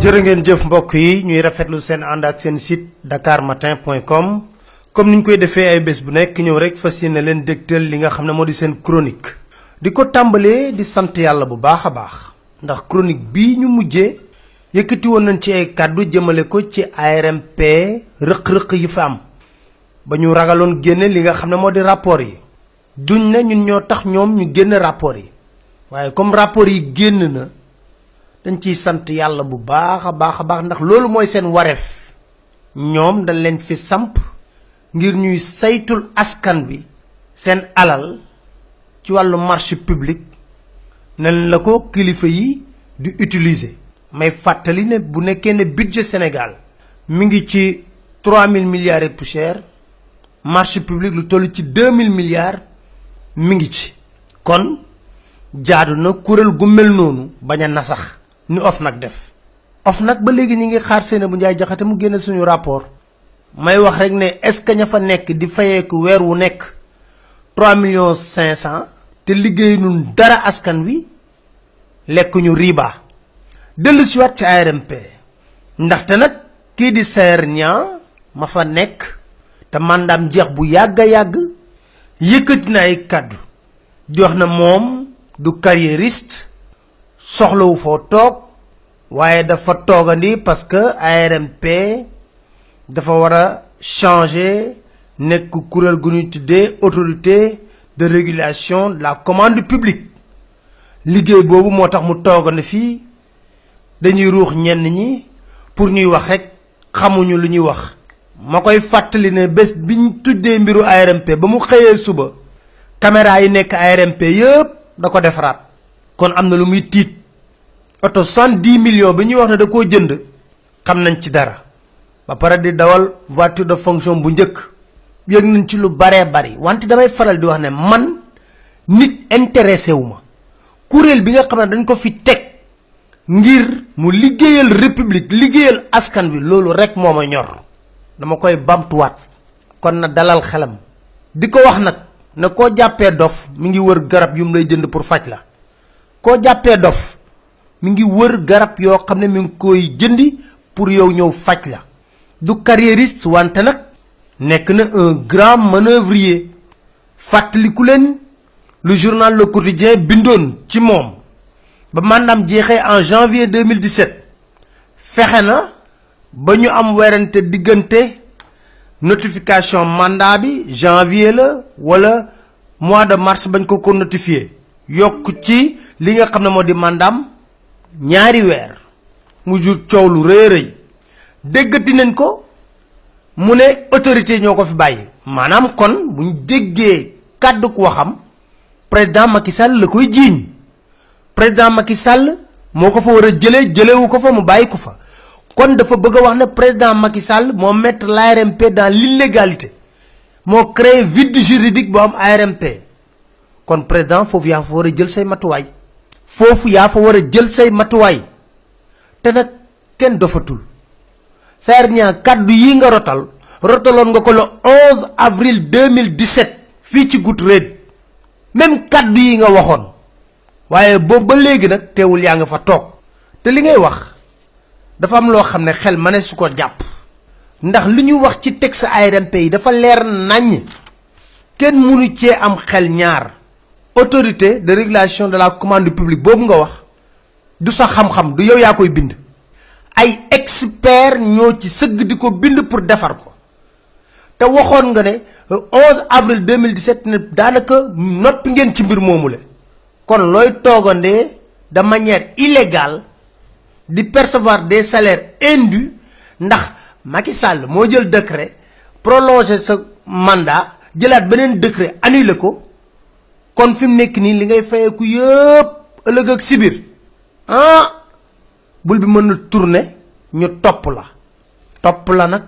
jërë ngeen jëf mbokk yi ñuy rafetlu seen ànd ak seen site dakarmatin.com comme niñ koy defee ay bés bu nekk ñëw rek fas yéene leen dégtal li nga xam ne moo di seen chronique di ko tàmbalee di sant yàlla bu baax a baax ndax chronique bii ñu mujjee yëkkati woon nañ ci ay kàddu jëmale ko ci ARMP rëq-rëq yi fa am ba ñu ragaloon génne li nga xam ne moo di rapport yi duñ ne ñun ñoo tax ñoom ñu génn rapport yi waaye comme rapport yi génn na dañ ciy sant yàlla bu baax a baax ndax loolu mooy seen wareef ñoom dañ leen fi samp ngir ñuy saytul askan bi seen alal ci wàllu marché public nan la ko kilifa yi di utiliser may fàttali ne bu nekkee ne budget Sénégal mi ngi ci 3000 milliards et poussière marché public lu toll ci 2000 milliards mi ngi ci kon jaadu na kuréel gu mel noonu bañ a nasax ni OFNAC def OFNAC ba léegi ñi ngi xaar Seynabou Ndiaye Diakhaté mu génne suñu rapport may wax rek ne est-ce que ña fa nekk di fayeeku weer wu nekk 3,5 millions te liggéey nun dara askan wi lekk ñu riba dellu si waat ci ARMP ndaxte nag kii di Saër Niang ma fa nekk te mandaam jeex bu yàgg a yàgg yëkkati na ay kàddu jox na moom du carriériste soxlawu foo toog waaye dafa toogandi parce que ARMP dafa war a changer nekk kuréel gu ñuy tuddee autorité de régulation de la commande publique liggéey boobu moo tax mu toogandi fii dañuy ruux ñenn ñi pour ñuy wax rek xamuñu lu ñuy wax ma koy fàttali ne bés biñ tuddee mbiru ARMP ba mu xëyee suba caméra yi nekk ARMP yëpp da ko defaraat kon am na lu muy tiit oto 70 millions bi ñuy wax ne da koo jënd xam nañ ci dara ba pare di dawal voiture de fonction bu njëkk yëg nañ ci lu baree bari wante damay faral di wax ne man nit intéressé wu ma kuréel bi nga xam ne dañ ko fi teg ngir mu liggéeyal république liggéeyal askan bi loolu rek moo ma ñor dama koy bamtuwaat kon na dalal xelam di ko wax nag ne koo jàppee dof mi ngi wër garab yu mu lay jënd pour faj la koo jàppee dof mi ngi wër garab yoo xam ne mi ngi koy jëndi pour yow ñëw faj la du carriériste wante nag nekk na un grand manœuvrier fàttaliku leen lu journal Le Quotidien bindoon ci moom ba mandaam jeexee en janvier 2017 fexe na ba ñu am werante diggante notification mandat bi janvier la wala mois de mars bañ ko notifié yokk ci li nga xam ne moo di mandaam ñaari weer mu jur coow lu rëy rëy déggati nañ ko mu ne autorité ñoo ko fi bàyyi maanaam kon buñ déggee kàddu ku waxam président Macky Sall la koy jiiñ président Macky Sall moo ko fa war a jëlewu ko fa mu bàyyi ko fa kon dafa bëgg a wax ne président Macky Sall moo mettre l'ARMP dans l'illégalité moo créé vide juridique bu am ARMP kon président foofu yaa fa war a jël say matuwaay te nag kenn dofatul Saër Niang kaddu yi nga rotaloon nga ko le 11 avril 2017 fii ci Good Red même kaddu yi nga waxoon waaye boobu ba léegi nag teewul yaa nga fa toog te li ngay wax dafa am loo xam ne xel ma ne su ko jàpp ndax li ñu wax ci texte ARMP yi dafa leer naññ kenn mënu cee am xel ñaar autorité de régulation de la commande publique boobu nga wax du sa xam-xam du yow yaa koy bind ay expert ñoo ci sëgg di ko bind pour defar ko te waxoon nga ne 11 avril 2017 ne daanaka noppi ngeen ci mbir moomu la kon looy toogandee de manière illégale di percevoir des salaires indus ndax Macky Sall moo jël décret prolonger sa mandat jëlaat beneen décret annulé ko kon fim nek ni li ngay fayeku yépp ëlëg ak sibir bul bi mën tourner ñu top la nak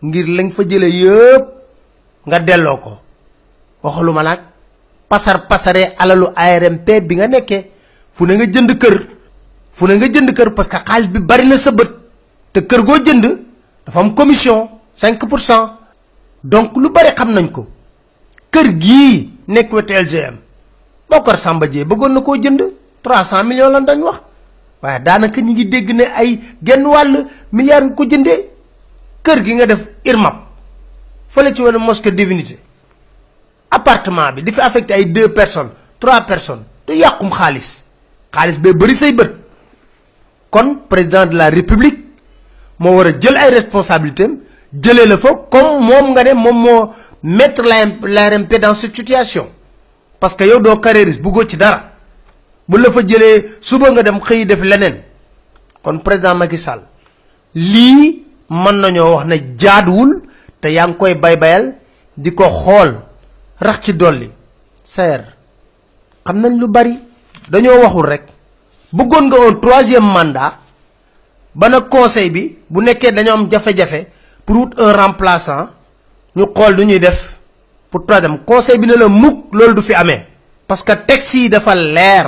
ngir lañ fa jëlé yépp nga delloo ko waxaluma nak pasaré alalu ARMP bi nga nekké fu ne nga jënd kër parce que xaalis bi bari na sa bët te kër go jënd dafa am commission 5%. donc lu bari xam nañ ko kër gi nek wete LGM bokor Samba Dié bëggon na ko jënd 300 millions lan dañ wax waye danaka ñi ngi dégg ne ay genn wal milliard nga ko jëndé kër gi nga def irmap fele ci wone mosquée divinité appartement bi di fi affecté ay 2 personnes 3 personnes te yaqum xaliss be bari say beut kon président de la république mo wara jël ay responsabilités jëlé la fa comme mom nga né mom mo mettre l'ARMP dans cette situation parce que yow do carriériste bu go ci dara bu la fa jëlé suba nga dem xey def lenen kon président Macky Sall li man nañu wax na jaadul te yang koy baybayal diko xol rax ci dolli ser xam nañ lu bari dañoo waxul rek bëggon nga un 3e mandat bana conseil bi bu nekké dañoo am jafé pour un remplaçant ñu xol du ñuy def pour 3e conseil bi ne la muk lolou du fi amé parce que texte yi dafa lèr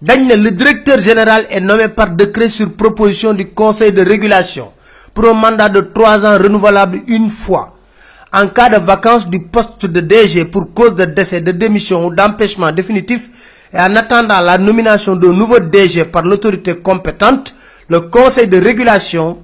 dañ ne le directeur général est nommé par décret sur proposition du conseil de régulation pour un mandat de 3 ans renouvelable une fois en cas de vacance du poste de DG pour cause de décès, de démission ou d'empêchement définitif et en attendant la nomination d'un nouveau DG par l'autorité compétente, le conseil de régulation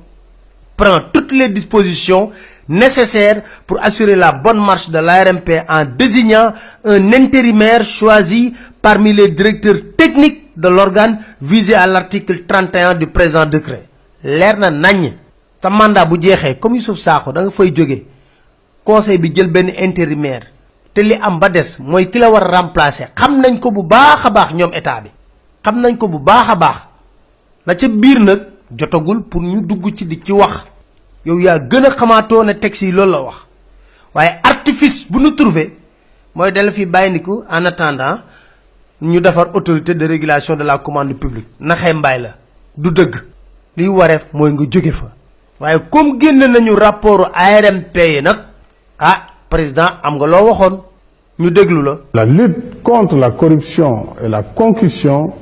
prend toutes les dispositions nécessaires pour assurer la bonne marche de l'ARMP en désignant un intérimaire choisi parmi les directeurs techniques de l'organe visé à l'article 31 du présent décret. Lerna nagne ta mandat bu jexé comme Youssouf Sakho da nga fay joggé conseil bi jël ben intérimaire té li am ba dess moy ki la war remplacer xam nañ ko bu baaxa baax ñom état bi xam nañ ko bu baaxa baax la ca biir nak jotagul pour ñu dugg ci di ci wax yow ya gëna xamato ne texte yi loolu la wax waye artifice bu ñu trouver moy del fi bayniku en attendant ñu défar autorité de régulation de la commande publique naxé mbay la du deug li waref moy nga joggé fa waye comme genn nañu rapport ARMP nak président am nga lo waxone ñu déglu la. La lutte contre la corruption et la concussion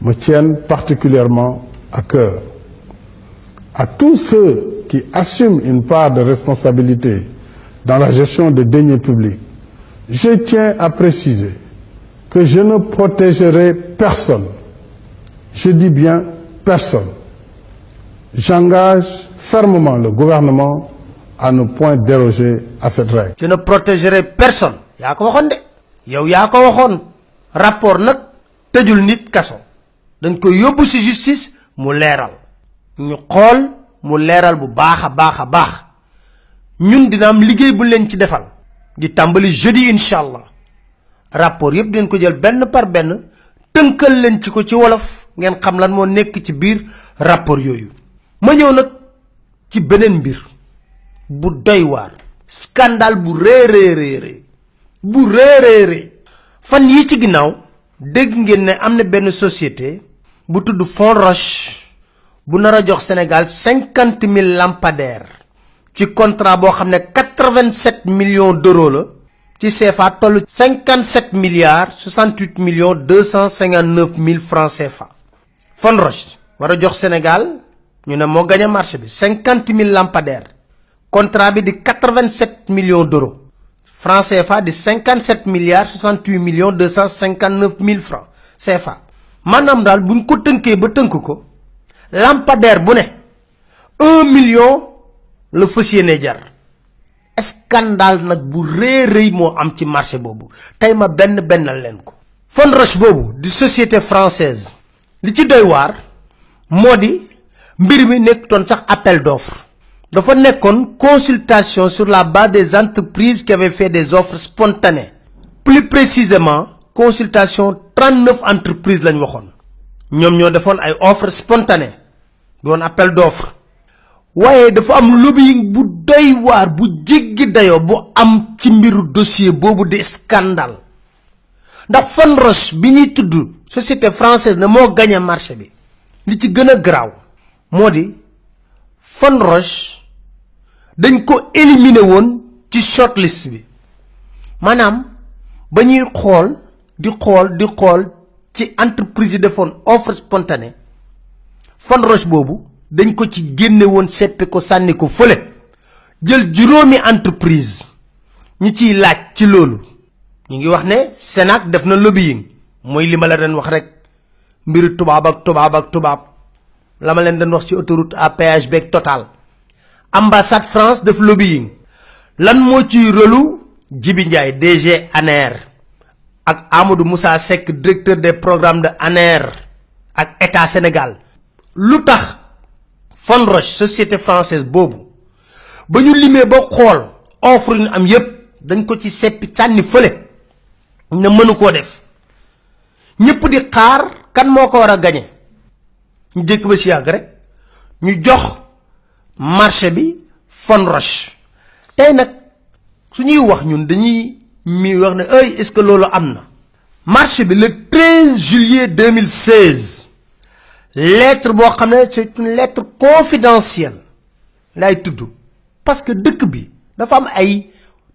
me tiennent particulièrement à cœur. À tous ceux qui assument une part de responsabilité dans la gestion des deniers publics, je tiens à préciser que je ne protégerai personne. Je dis bien personne. J'engage fermement le gouvernement à ne point déroger à cette règle. Je ne protégerai personne. Ya ko waxone de. Yow ya ko waxone. Rapport nak tejeul nit kasso. Dañ ko yobbu ci justice mu léral. Ñu xol mu léral bu baaxa baax. Ñun dina am liggéey bu leen ci defal. Di tambali jeudi inshallah. Rapport yépp dañ ko jël benn par benn teunkel leen ci ko ci wolof ngeen xam lan mo nekk ci biir rapport yoyu. Ma ñew nak ci benen mbir bu doy war scandale bu réré bu réré fan yi ci ginaaw dégg ngeen ne amna benn société bu tuddu Fond Roche bu nara jox Sénégal 50 000 lampadaires ci contrat bo xamné 87 millions d'euros la ci CFA tollu 57 milliards 68 millions 259 000 francs CFA. Fond Roche wara jox Sénégal ñu ne mo gagné marché bi 50 000 lampadaires contrat bi di 87 millions d'euros francs CFA di 57 milliards 68 millions 259 000 francs CFA. Manam dal buñ ko teunké ba teunk ko lampadaire bu ne 1 million le fassiyene jar. Scandale nak bu reuy mo am ci marché bobu tay ma bennal len ko. Fond Roche bobu di société française li ci doy war modi mbir mi nek ton sax appel d'offres. Dafa nekkone consultation sur la base des entreprises qui avaient fait des offres spontanées. Plus précisément, consultation 39 entreprises lañ waxone. Ñom ñoo defone ay offres spontanées. Doon appel d'offres. Waye dafa am lobbying bu doy war bu jiggi dayo bu am ci mbiru dossier bobu de scandale. ndax Fonroche bi ñuy tudd société française ne moo gagné marché bi li ci gën a garaaw moo di Fonroche dañ ko éliminer woon ci shortlist bi maanaam ba ñuy xool di xool ci entreprise yi defoon offre spontanée Fonroche boobu dañ ko ci génne woon seppi ko sànni ko fële jël juróomi entreprise ñi ciy laaj ci loolu ñu ngi wax ne Sénac def na lobbying mooy li ma la doon wax rek mbiru tubaab la ma leen doon wax ci autoroute à péage beeg Total. Ambassade France def lobbying lan moo ciy rôlu Djibi Ndiaye DG ANER ak Amadou Moussa Seck directeur des programmes de ANER ak État Sénégal lu tax Fonroche société française boobu ba ñu limee ba xool offre ñu am yépp dañ ko ci seppi sànni fële ne mënu koo def ñëpp di xaar kan moo ko war a gañe ñu jëkk ba si yàgg rek ñu jox marché bi Fonroche tey nag suñuy wax ñun dañuy mi wax ne ay est-ce que loolu am na marché bi le 13 juillet 2016 lettre boo xam ne c'est une lettre confidentielle lay tudd parce que dëkk bi dafa am ay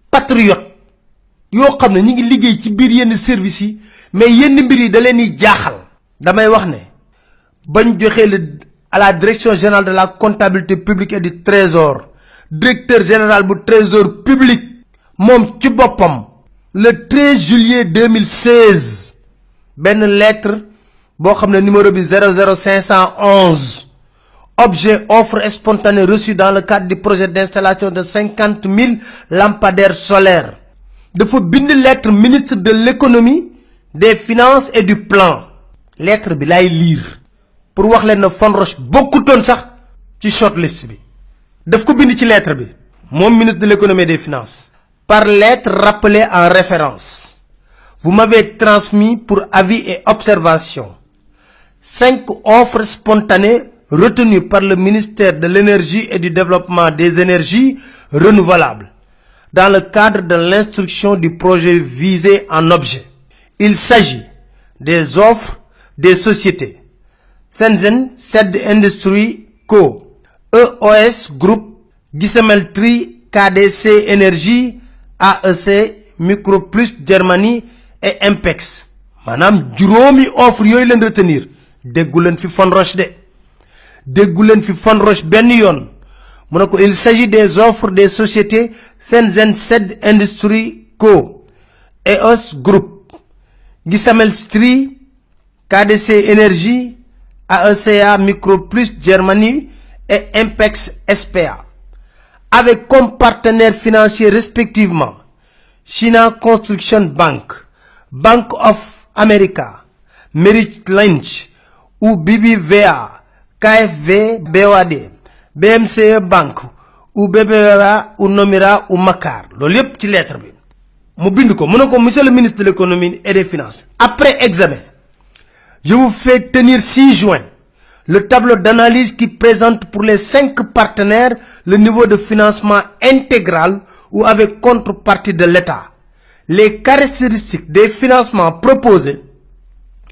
patriote yoo xam ne ñi ngi liggéey ci biir yenn services yi mais yenn mbir yi da leen di jaaxal damay wax ne bañ joxee à la direction générale de la comptabilité publique et du trésor directeur général bu trésor public moom ci boppam le 13 juillet 2016 benn lettre boo xam ne numéro bi 00511 objet offre spontanée reçue dans le cadre du projet d'installation de 50 000 lampadaires solaires dafa bind lettre ministre de l'économie des finances et du plan lettre bi lay lire pour wax leen ne Fonroche bokkutoon sax ci shortlist bi daf ko bind ci lettre bi moom ministre de l'économie et des finances par lettre rappelée en référence vous m'avez transmis pour avis et observation 5 offres spontanées retenues par le ministère de l'énergie et du développement des énergies renouvelables dans le cadre de l'instruction du projet visé en objet. Il s'agit des offres des sociétés Shenzhen Sed Industry Co, EOS Group, Gissemel Tri, KDC Énergie, AEC, Microplus Germany et Impex. Maanaam juróomi offre yooyu leen retenir déggu leen fi Fonroche de déggu leen fi Fonroche benn yoon mu ne ko il s'agit des offres des sociétés Shenzhen Sed Industry Co, EOS Group, Gissemel Tri, KDC Énergie, AECA Microplus Germany et Impex SPA, avec comme partenaires financiers respectivement China Construction Bank, Bank of America, Merrill Lynch ou BBVA, KFV BOAD, BMCE Bank ou BBVA ou Nomura ou Makar loolu yépp ci lettre bi mu bind ko mu ne ko monsieur le ministre de l'économie et des finances après examen je vous fais tenir 6 juin le tableau d'analyse qui présente pour les 5 partenaires le niveau de financement intégral ou avec contrepartie de l'État, les caractéristiques des financements proposés,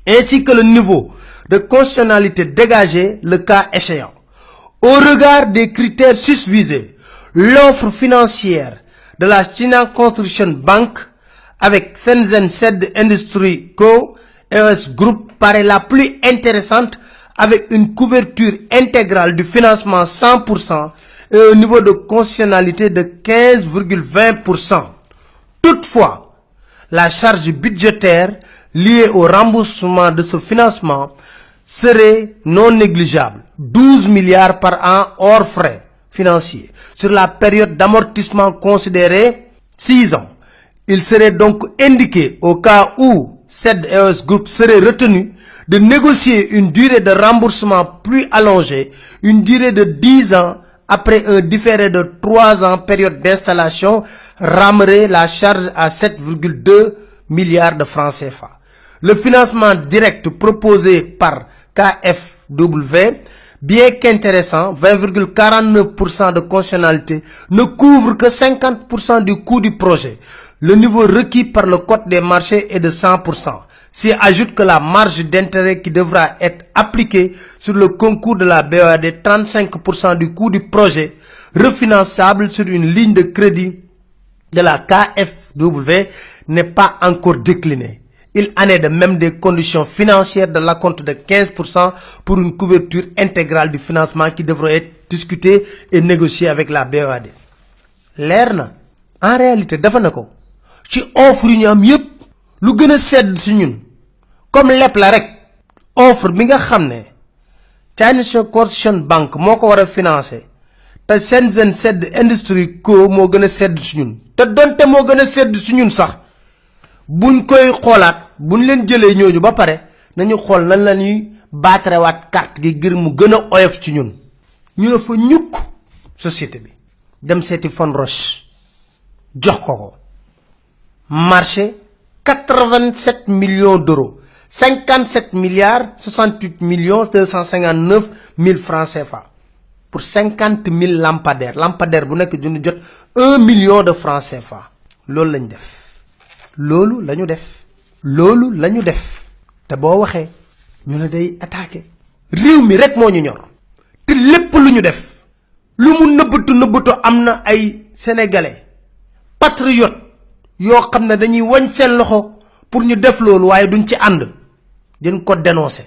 ainsi que le niveau de conditionnalité dégagé le cas échéant. Au regard des critères susvisés, l'offre financière de la China Construction Bank avec Shenzhen Sed Industry Co. EOS Group paraît la plus intéressante avec une couverture intégrale du financement 100% et un niveau de conditionnalité de 15,20%. Toutefois, la charge budgétaire liée au remboursement de ce financement serait non négligeable, 12 milliards par an hors frais financiers. Sur la période d'amortissement considérée 6 ans, il serait donc indiqué au cas où Sed EOS Group serait retenu de négocier une durée de remboursement plus allongée, une durée de 10 ans après un différé de 3 ans période d'installation ramènerait la charge à 7,2 milliards de francs CFA. Le financement direct proposé par KfW, bien qu'intéressant, 20,49% de conditionnalité, ne couvre que 50% du coût du projet. Le niveau requis par le code des marchés est de 100%. S'y ajoute que la marge d'intérêt qui devra être appliquée sur le concours de la BOAD, 35% du coût du projet, refinançable sur une ligne de crédit de la KfW, n'est pas encore déclinée. Il en est de même des conditions financières de l'acompte de 15% pour une couverture intégrale du financement qui devrait être discuté et négocié avec la BOAD. Leer na en réalité dafa na ko ci offre yi ñu am yépp lu gën a sedd ci ñun comme lépp la rek offre bi nga xam ne China Construction Bank moo ko war a financer te Shenzhen Sedd Industry Co moo gën a sedd ci ñun te donte moo gën a sedd ci ñun sax buñ koy xoolaat buñ leen jëlee ñooñu ba pare nañu xool lan la ñuy baatarewaat carte gi ngir mu gën a oyof ci ñun ñu ne fa ñukk société bi dem seeti Fond Roche jox ko marché 87 millions d'euros 57 milliards 68 millions 259 000 francs CFA pour 50 000 lampadaires bu nekk dund jot 1 million de francs CFA loolu lañ def loolu lañu def te boo waxee ñu ne day attaqué réew mi rek moo ñu ñor te lépp lu ñu def lu mu nëbbatu am na ay sénégalais patriote yoo xam ne dañuy wañ seen loxo pour ñu def loolu waaye duñ ci ànd dañ ko dénoncer.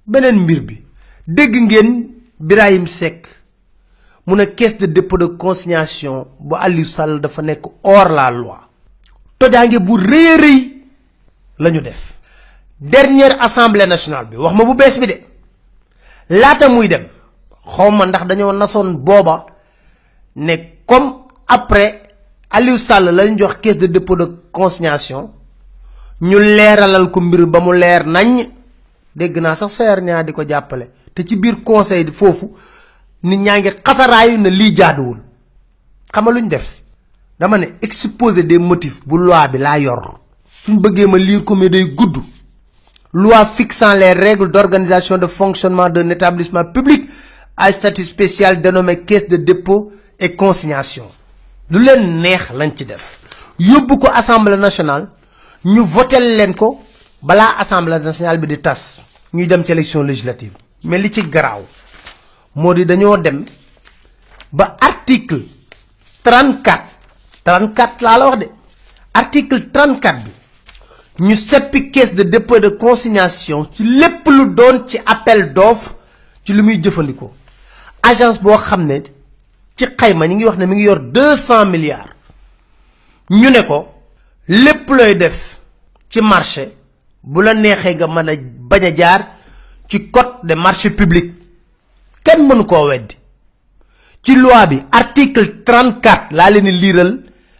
beneen mbir bi dégg ngeen Birahim Seck mu ne caisse de dépôt de consignation bu Aliou Sall dafa nekk hors la loi tojaange bu rëy a rëy la ñu def. dernière assemblée nationale bi wax ma bu bees bi de laata muy dem xawma ndax dañoo nasoon booba ne comme après Aliou Sall lañ jox caisse de dépôt de consignation ñu leeralal ko mbir ba mu leer nañ dégg naa sax Seer ñaa di ko jàppale te ci biir conseil foofu nit ñaa ngi xataraayu na lii jaaduwul xam nga luñ def dama ne exposé des motifs bu loi bi laa yor suñ bëggee ma lire ko mais day gudd. Loi fixant les règles d'organisation de fonctionnement d'un établissement public à statut spécial dénommé caisse de dépôt et consignation. lu leen neex lañ ci def yóbbu ko assemblée nationale ñu votel leen ko balaa assemblée nationale bi di tas ñuy dem ci élection législative. mais li ci garaaw moo di dañoo dem ba article 34 laa la wax de article 34 bi ñu seppi caisse de dépôt de consignation ci lépp lu doon ci appel d'offre ci li muy jëfandikoo agence boo xam ne ci xayma ñi ngi wax ne mi ngi yor 200 milliards ñu ne ko lépp looy def ci marché bu la neexee nga mën a bañ a jaar ci code des marchés publics kenn mënu koo weddi ci loi bi article 34 laa leen liiral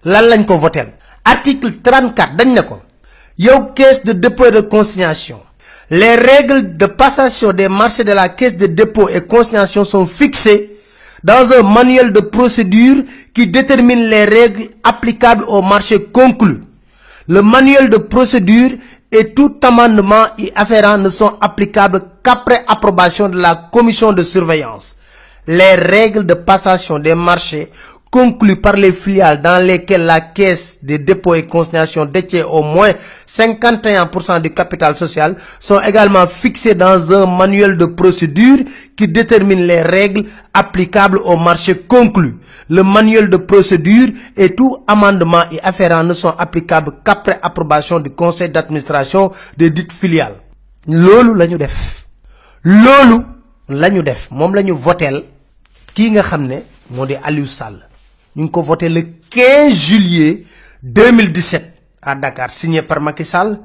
lan lañ ko votel article 34 dañ ne ko yow caisse de dépôt et de consignation les règles de passation des marchés de la caisse de dépôt et consignation sont fixées dans un manuel de procédure qui détermine les règles applicables aux marchés conclus. Le manuel de procédure et tout amendement y afférent ne sont applicables qu'après approbation de la commission de surveillance. Les règles de passation des marchés conclus par les filiales dans lesquelles la caisse des dépôts et consignations détient au moins 51% du capital social sont également fixées dans un manuel de procédure qui détermine les règles applicables aux marchés conclus. Le manuel de procédure et tout amendement y afférent ne sont applicables qu'après approbation du conseil d'administration des dites filiales. Lolu lañu def. Lolu lañu def. Mom lañu votel ki nga xamné modi Aliou Sall. Nous avons voté le 15 juillet 2017 à Dakar, signé par Macky Sall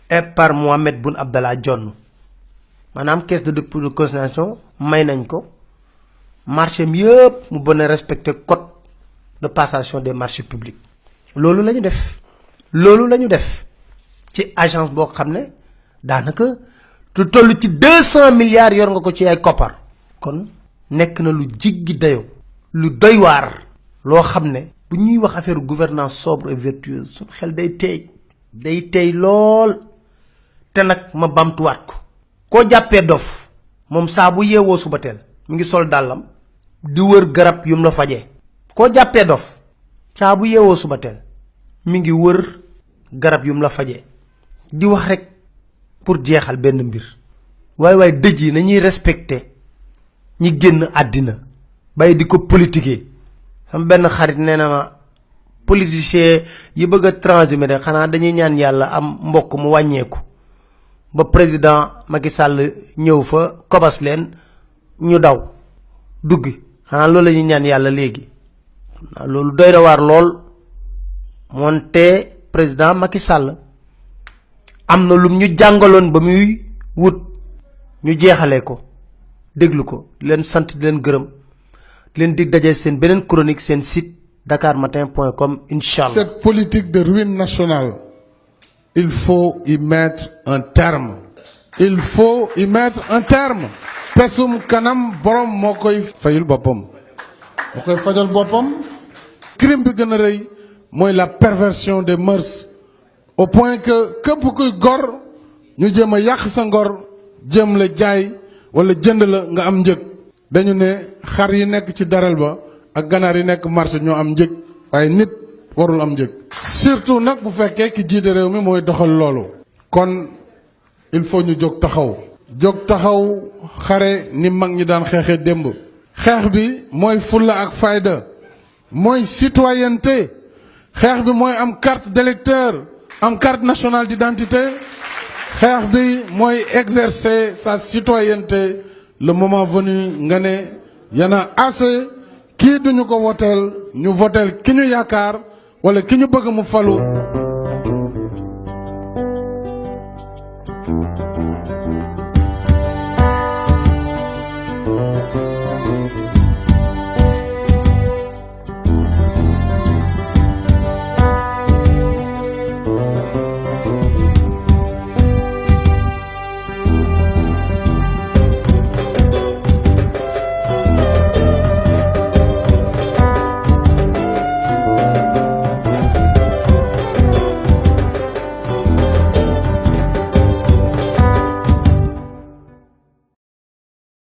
et par Mohamed Boun Abdallah Dionne. Madame caisse de dépôt de consignation, may nañ ko marché mieux mu bonne respecter code de passation des marchés publics. Lolu lañu def ci agence bo xamné danaka tu tollu ci 200 milliards yor nga ko ci ay copar. Kon nek na lu jiggi dayo. Lu doy waar loo xam ne bu ñuy wax affaire gouvernance sobre et vertueuse suñ xel day tey lool te nag ma bamtuwaat ko koo jàppee dof moom saa bu yeewoo suba teel mi ngi sol dàllam di wër garab yum la fajee koo jàppee dof saa bu yeewoo suba teel mi ngi wër garab yum la faje di wax rek pour jeexal benn mbir waaye dëj yi nañuy respecté ñi génn àddina bàyyi di ko politiquer sama benn xarit nee na ma politicien yi bëgg a transhumé de xanaa dañuy ñaan yàlla am mbokk mu wàññeeku ba président Macky Sall ñëw fa kobas leen ñu daw duggi xanaa loolu la ñuy ñaan yàlla léegi loolu doy na waar lool moonte président Macky Sall am na lum ñu jàngaloon ba muy wut ñu jeexalee ko déglu ko leen sant di leen gërëm leen dig daje seen beneen chronique seen site dakarmatin.com inchallah. Cette politique de ruine nationale, il faut y mettre un terme. Il faut y mettre un terme. Pesum kanam borom moo koy fayul boppam moo koy fajal boppam. Crime bi gën a rëy mooy la perversion des mœurs au point que képp kuy gor ñu jéem a yàq sa ngor jéem la jaay wala jënd la nga am njëg. dañu ne xar yi nekk ci daral ba ak ganaar yi nekk marché ñoo am njëg waaye nit warul am njëg. surtout nag bu fekkee ki jiite réew mi mooy doxal loolu. kon il faut ñu jóg taxaw. jóg taxaw xare ni mag ñi daan xeexee démb. xeex bi mooy fulla ak fayda mooy citoyenneté. xeex bi mooy am carte d'électeur am carte nationale d'identité. xeex bi mooy exercer sa citoyenneté le moment venu nga ne y en a assez kii duñu ko woteel ñu woteel ki ñu yaakaar wala ki ñu bëgg mu falu.